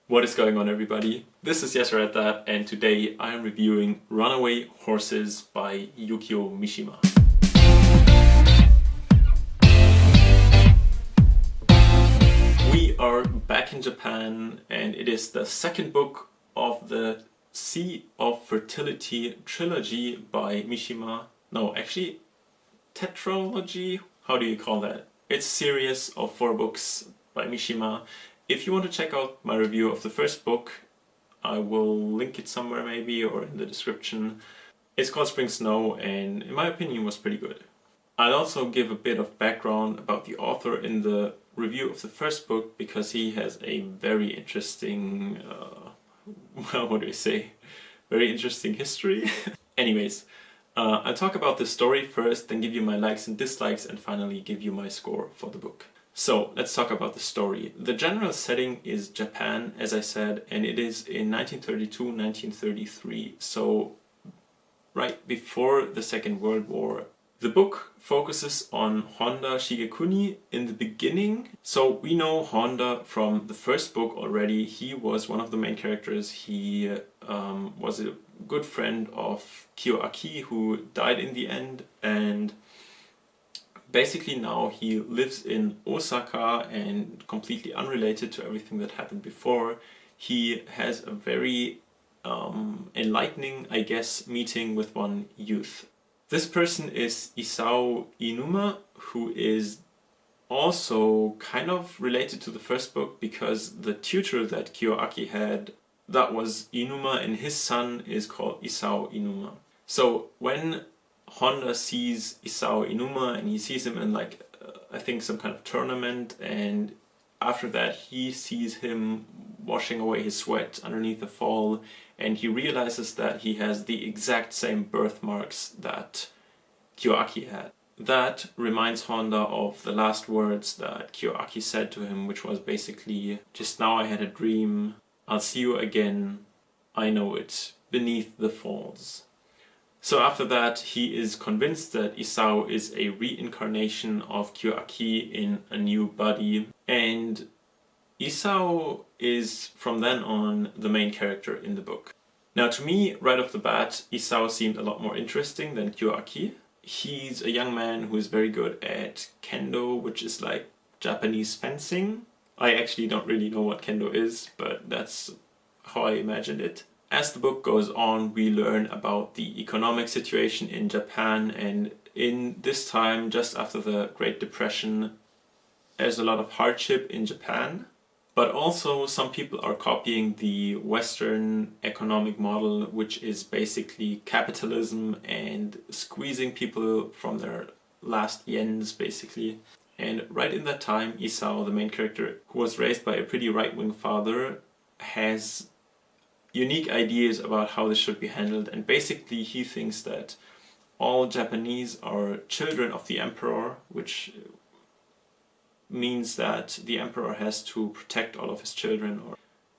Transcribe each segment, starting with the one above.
What is going on, everybody? This is Yes Read That, and today I am reviewing Runaway Horses by Yukio Mishima. We are back in Japan, and it is the second book of the Sea of Fertility trilogy by Mishima. No, actually, tetralogy? How do you call that? It's a series of 4 books by Mishima. If you want to check out my review of the first book, I will link it somewhere maybe or in the description. It's called Spring Snow and in my opinion was pretty good. I'll also give a bit of background about the author in the review of the first book because he has a very interesting, well, what do you say? Very interesting history. Anyways, I'll talk about the story first, then give you my likes and dislikes, and finally give you my score for the book. So let's talk about the story. The general setting is Japan, as I said, and it is in 1932-1933, so right before the Second World War. The book focuses on Honda Shigekuni in the beginning. So we know Honda from the first book already. He was one of the main characters. He was a good friend of Kiyoaki, who died in the end, and basically now he lives in Osaka, and completely unrelated to everything that happened before, he has a very enlightening, I guess, meeting with one youth. This person is Isao Inuma, who is also kind of related to the first book because the tutor that Kiyoaki had, that was Inuma, and his son is called Isao Inuma. So when Honda sees Isao Inuma and he sees him in like I think some kind of tournament, and after that he sees him washing away his sweat underneath the fall, and he realizes that he has the exact same birthmarks that Kiyoaki had. That reminds Honda of the last words that Kiyoaki said to him, which was basically, "Just now I had a dream, I'll see you again, I know it, beneath the falls." So after that, he is convinced that Isao is a reincarnation of Kiyoaki in a new body, and Isao is from then on the main character in the book. Now to me, right off the bat, Isao seemed a lot more interesting than Kiyoaki. He's a young man who is very good at kendo, which is like Japanese fencing. I actually don't really know what kendo is, but that's how I imagined it. As the book goes on, we learn about the economic situation in Japan, and in this time, just after the Great Depression, there's a lot of hardship in Japan. But also some people are copying the Western economic model, which is basically capitalism and squeezing people from their last yens, basically. And right in that time, Isao, the main character, who was raised by a pretty right-wing father, has unique ideas about how this should be handled, and basically he thinks that all Japanese are children of the emperor, which means that the emperor has to protect all of his children. Or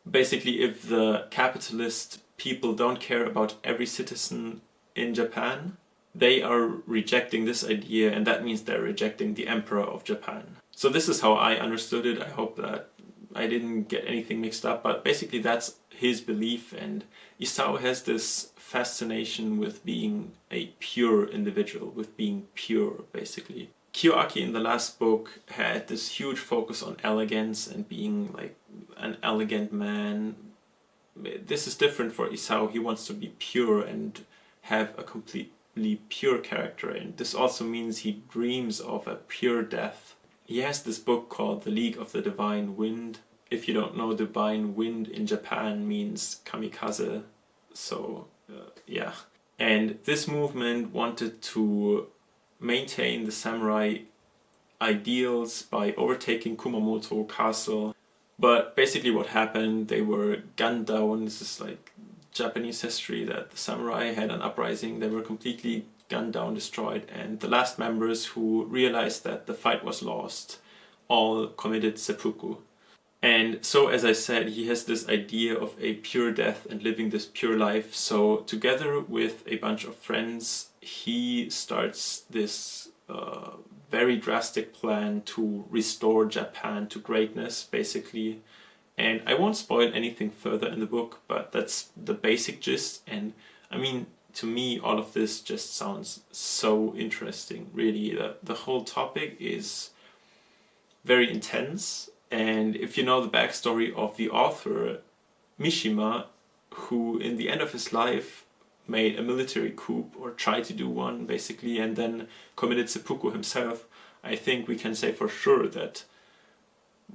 basically, if the capitalist people don't care about every citizen in Japan, they are rejecting this idea, and that means they're rejecting the emperor of Japan. So this is how I understood it. I hope that I didn't get anything mixed up, but basically that's his belief, and Isao has this fascination with being a pure individual, with being pure, basically. Kiyoaki in the last book had this huge focus on elegance and being like an elegant man. This is different for Isao. He wants to be pure and have a completely pure character, and this also means he dreams of a pure death. He has this book called The League of the Divine Wind. If you don't know, Divine Wind in Japan means kamikaze, so yeah. And this movement wanted to maintain the samurai ideals by overtaking Kumamoto Castle. But basically what happened, they were gunned down. This is like Japanese history, that the samurai had an uprising. They were completely gunned down, destroyed, and the last members who realized that the fight was lost all committed seppuku. And so, as I said, he has this idea of a pure death and living this pure life. So together with a bunch of friends, he starts this very drastic plan to restore Japan to greatness, basically. And I won't spoil anything further in the book, but that's the basic gist. And I mean, to me, all of this just sounds so interesting, really. The whole topic is very intense. And if you know the backstory of the author, Mishima, who in the end of his life made a military coup, or tried to do one basically, and then committed seppuku himself, I think we can say for sure that,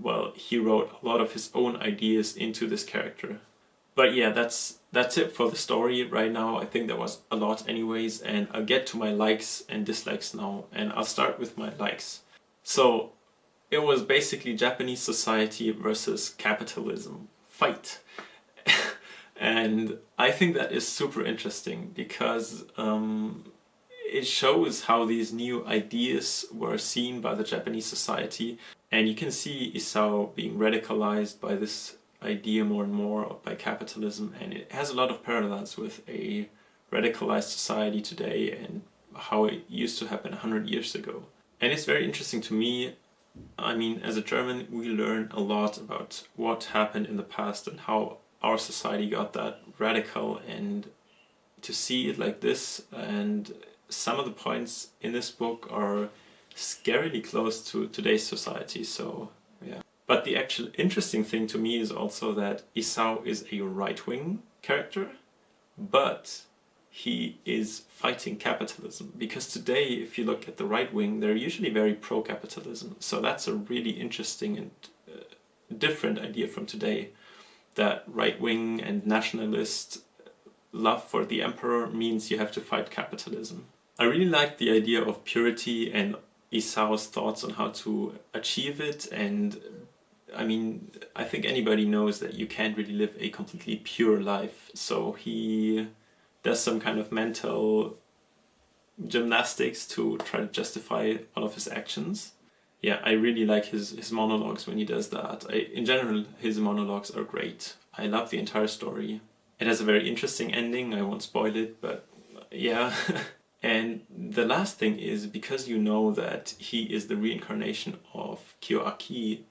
well, he wrote a lot of his own ideas into this character. But yeah, that's it for the story right now. I think that was a lot anyways, and I'll get to my likes and dislikes now, and I'll start with my likes. So it was basically Japanese society versus capitalism fight. And I think that is super interesting because it shows how these new ideas were seen by the Japanese society. And you can see Isao being radicalized by this idea more and more, by capitalism, and it has a lot of parallels with a radicalized society today and how it used to happen 100 years ago. And it's very interesting to me. I mean, as a German, we learn a lot about what happened in the past and how our society got that radical, and to see it like this, and some of the points in this book are scarily close to today's society, so yeah. But the actual interesting thing to me is also that Isao is a right-wing character, but he is fighting capitalism, because today, if you look at the right wing, they're usually very pro-capitalism. So that's a really interesting and different idea from today, that right wing and nationalist love for the emperor means you have to fight capitalism. I really like the idea of purity and Isao's thoughts on how to achieve it, and I mean, I think anybody knows that you can't really live a completely pure life, so he does some kind of mental gymnastics to try to justify all of his actions. Yeah, I really like his monologues when he does that. In general, his monologues are great. I love the entire story. It has a very interesting ending, I won't spoil it, but yeah. And the last thing is, because you know that he is the reincarnation of Kyoaki,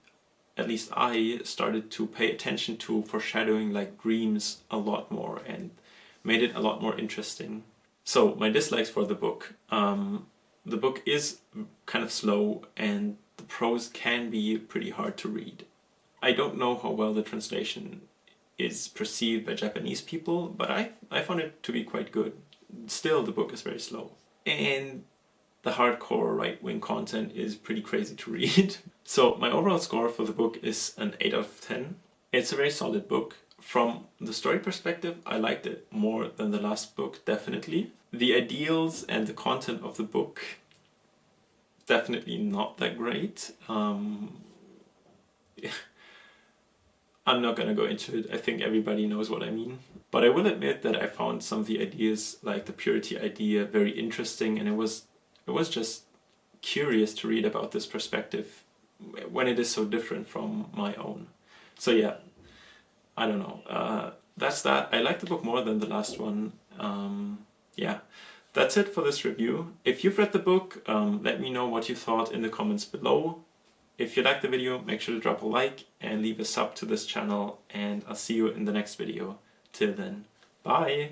at least I started to pay attention to foreshadowing like dreams a lot more, and made it a lot more interesting. So my dislikes for the book. The book is kind of slow and the prose can be pretty hard to read. I don't know how well the translation is perceived by Japanese people, but I found it to be quite good. Still, the book is very slow. And the hardcore right-wing content is pretty crazy to read. So my overall score for the book is an 8 out of 10. It's a very solid book. From the story perspective, I liked it more than the last book, definitely. The ideals and the content of the book, definitely not that great. I'm not gonna go into it, I think everybody knows what I mean. But I will admit that I found some of the ideas, like the purity idea, very interesting, and it was just curious to read about this perspective when it is so different from my own. So yeah, I don't know. That's that. I like the book more than the last one. Yeah, that's it for this review. If you've read the book, let me know what you thought in the comments below. If you liked the video, make sure to drop a like and leave a sub to this channel, and I'll see you in the next video. Till then, bye!